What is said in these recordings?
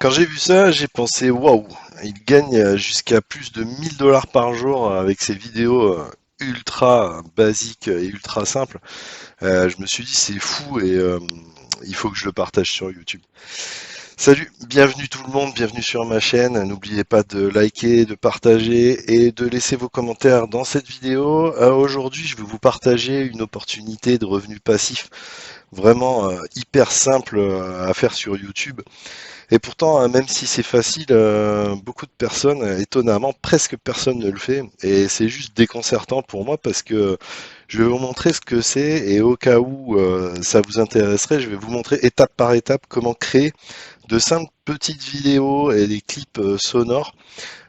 Quand j'ai vu ça, j'ai pensé waouh, il gagne jusqu'à plus de 1000 $ par jour avec ses vidéos ultra basiques et ultra simples. Je me suis dit c'est fou et il faut que je le partage sur YouTube. Salut, bienvenue tout le monde, bienvenue sur ma chaîne. N'oubliez pas de liker, de partager et de laisser vos commentaires dans cette vidéo. Aujourd'hui, je vais vous partager une opportunité de revenu passif vraiment hyper simple à faire sur YouTube. Et pourtant, même si c'est facile, beaucoup de personnes, étonnamment, presque personne ne le fait. Et c'est juste déconcertant pour moi parce que je vais vous montrer ce que c'est et au cas où ça vous intéresserait, je vais vous montrer étape par étape comment créer de simples petites vidéos et des clips sonores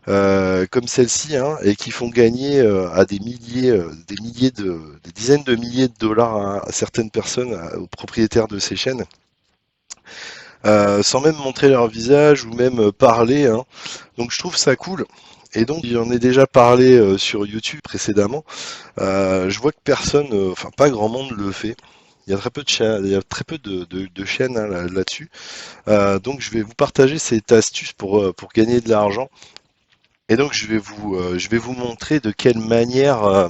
comme celle-ci, hein, et qui font gagner à des dizaines de milliers de dollars à certaines personnes, aux propriétaires de ces chaînes sans même montrer leur visage ou même parler, hein. Donc je trouve ça cool. Et donc j'en ai déjà parlé sur YouTube précédemment. Je vois que personne, enfin pas grand monde le fait. Il y a très peu de chaînes, il y a très peu de chaînes hein, là-dessus. Donc je vais vous partager cette astuce pour gagner de l'argent. Et donc je vais vous montrer de quelle manière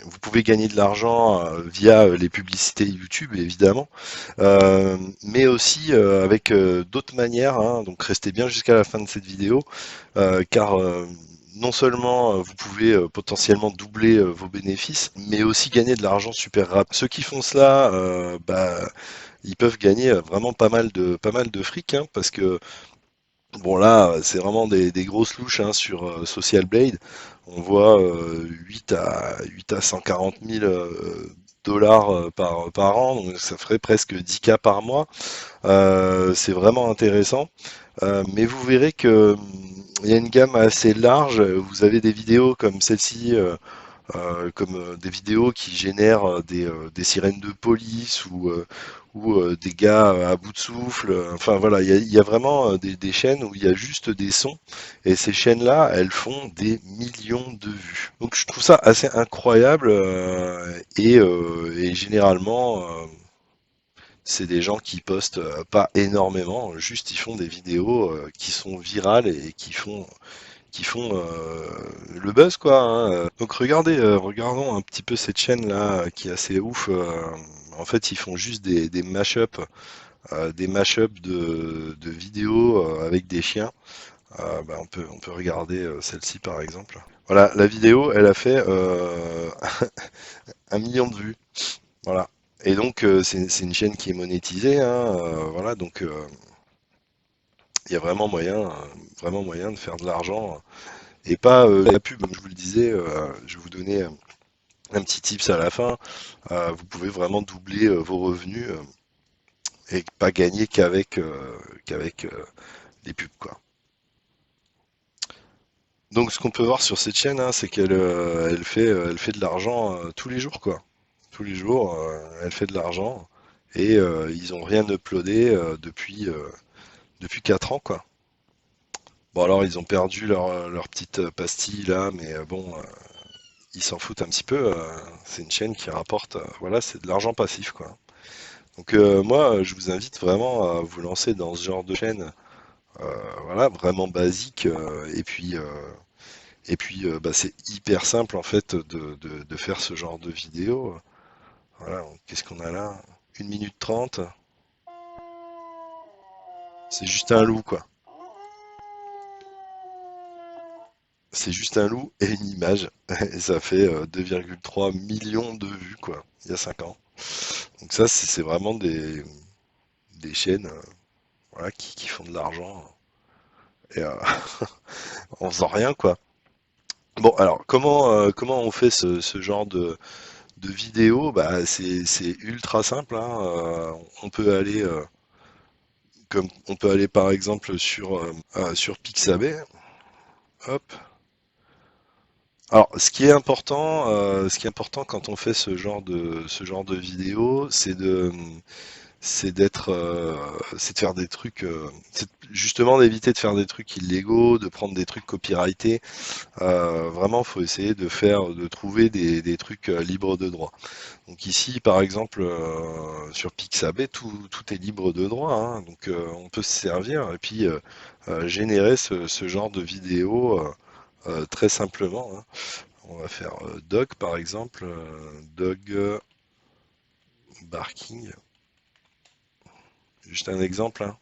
vous pouvez gagner de l'argent via les publicités YouTube évidemment, mais aussi avec d'autres manières, hein. Donc restez bien jusqu'à la fin de cette vidéo, car non seulement vous pouvez potentiellement doubler vos bénéfices, mais aussi gagner de l'argent super rapide. Ceux qui font cela, ils peuvent gagner vraiment pas mal de fric, hein, parce que bon là, c'est vraiment des grosses louches hein, sur Social Blade. On voit 8 à 140 000 dollars par an, donc ça ferait presque 10K par mois. C'est vraiment intéressant. Mais vous verrez que il y a une gamme assez large. Vous avez des vidéos comme celle-ci, comme des vidéos qui génèrent des sirènes de police ou des gars à bout de souffle. Enfin voilà, il y a vraiment des chaînes où il y a juste des sons et ces chaînes-là, elles font des millions de vues. Donc je trouve ça assez incroyable et généralement c'est des gens qui postent pas énormément, juste ils font des vidéos qui sont virales et qui font le buzz quoi, hein. Donc regardez, regardons un petit peu cette chaîne là qui est assez ouf. En fait, ils font juste des mashups de vidéos avec des chiens. On peut regarder celle-ci par exemple. Voilà, la vidéo, elle a fait 1 million de vues. Voilà. Et donc c'est une chaîne qui est monétisée, hein, voilà, donc il y a vraiment moyen de faire de l'argent et pas la pub, comme je vous le disais, je vais vous donner un petit tips à la fin. Vous pouvez vraiment doubler vos revenus et pas gagner qu'avec les pubs, quoi. Donc ce qu'on peut voir sur cette chaîne, hein, c'est qu'elle fait de l'argent tous les jours, quoi. Tous les jours, elle fait de l'argent et ils ont rien uploadé depuis 4 ans, quoi. Bon alors ils ont perdu leur petite pastille là, mais bon, ils s'en foutent un petit peu. C'est une chaîne qui rapporte, voilà, c'est de l'argent passif, quoi. Donc moi, je vous invite vraiment à vous lancer dans ce genre de chaîne, voilà, vraiment basique. C'est hyper simple en fait de faire ce genre de vidéo. Voilà, donc, qu'est-ce qu'on a là? 1 minute 30. C'est juste un loup, quoi. C'est juste un loup et une image. Et ça fait 2,3 millions de vues, quoi, il y a 5 ans. Donc ça, c'est vraiment des chaînes voilà, qui font de l'argent et en faisant rien, quoi. Bon, alors, comment on fait ce genre de vidéo? Bah, c'est ultra simple, hein. On peut aller, on peut aller par exemple sur Pixabay. Hop. Alors, ce qui est important quand on fait ce genre de vidéo, c'est de faire des trucs, c'est justement d'éviter de faire des trucs illégaux, de prendre des trucs copyrightés. Vraiment, faut essayer de trouver des trucs libres de droit. Donc ici, par exemple, sur Pixabay, tout est libre de droit, hein. Donc on peut se servir et puis générer ce genre de vidéo très simplement, hein. On va faire dog par exemple, dog barking, juste un exemple, hein.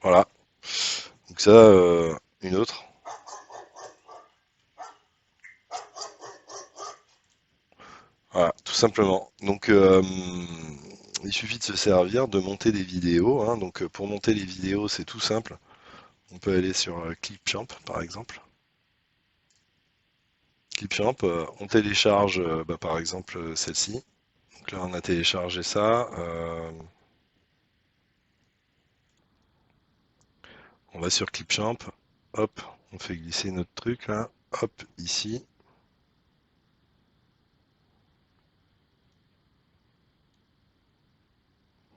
Voilà. Donc ça, une autre. Voilà, tout simplement. Donc il suffit de se servir, de monter des vidéos, hein. Donc pour monter les vidéos, c'est tout simple. On peut aller sur Clipchamp par exemple. Clipchamp, on télécharge par exemple celle-ci. Donc là on a téléchargé ça. On va sur Clipchamp. Hop, on fait glisser notre truc là. Hop, ici.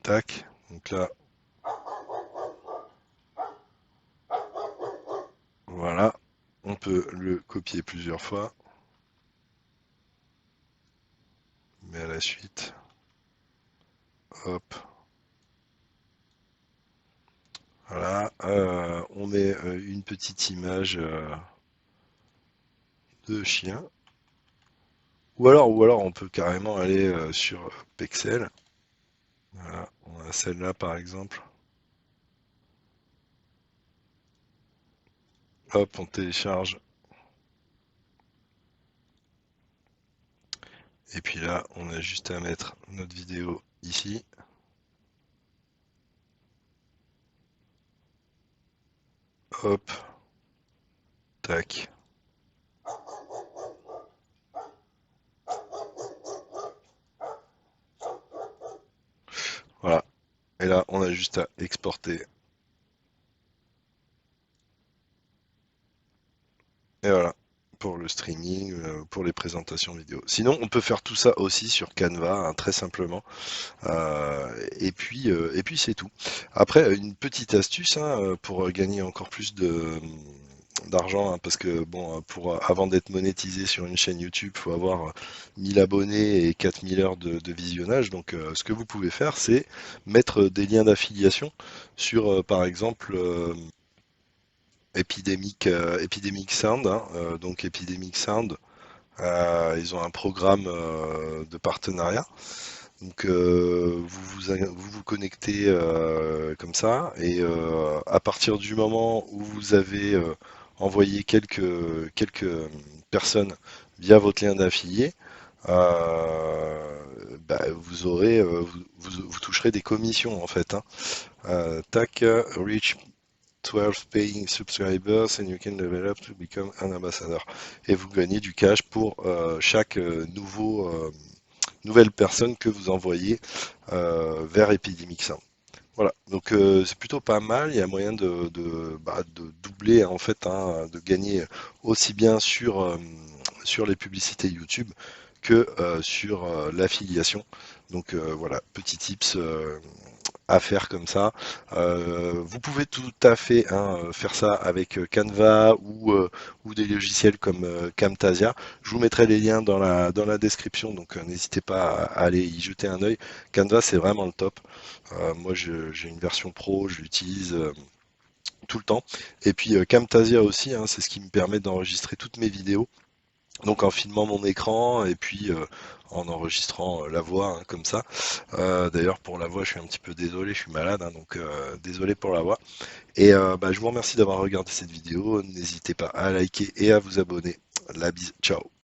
Tac. Donc là, voilà. On peut le copier plusieurs fois. Mais à la suite. Hop. Voilà. On met une petite image de chien. Ou alors on peut carrément aller sur Pexel. Voilà, on a celle-là par exemple. Hop, on télécharge. Et puis là, on a juste à mettre notre vidéo ici. Hop, tac. Voilà. Et là, on a juste à exporter. Et voilà. Pour le streaming, pour les présentations vidéo. Sinon, on peut faire tout ça aussi sur Canva, hein, très simplement. Et puis c'est tout. Après, une petite astuce hein, pour gagner encore plus d'argent, hein, parce que bon, avant d'être monétisé sur une chaîne YouTube, il faut avoir 1000 abonnés et 4000 heures de visionnage. Donc, ce que vous pouvez faire, c'est mettre des liens d'affiliation sur, par exemple, Epidemic Sound, hein, donc Epidemic Sound, ils ont un programme de partenariat. Donc vous connectez comme ça et à partir du moment où vous avez envoyé quelques personnes via votre lien d'affilié, vous aurez vous toucherez des commissions en fait, hein. Tac, reach 12 paying subscribers and you can level up to become an ambassador. Et vous gagnez du cash pour chaque nouvelle personne que vous envoyez vers Epidemic. Voilà, donc c'est plutôt pas mal. Il y a moyen de doubler en fait, hein, de gagner aussi bien sur les publicités YouTube que sur l'affiliation. Donc voilà, petit tips à faire comme ça. Vous pouvez tout à fait hein, faire ça avec Canva ou des logiciels comme Camtasia. Je vous mettrai les liens dans la description, donc n'hésitez pas à aller y jeter un œil. Canva, c'est vraiment le top. Moi, j'ai une version pro, je l'utilise tout le temps. Et puis Camtasia aussi, hein, c'est ce qui me permet d'enregistrer toutes mes vidéos. Donc en filmant mon écran et puis en enregistrant la voix hein, comme ça. D'ailleurs pour la voix je suis un petit peu désolé, je suis malade, hein, donc désolé pour la voix. Et je vous remercie d'avoir regardé cette vidéo. N'hésitez pas à liker et à vous abonner. La bise, ciao.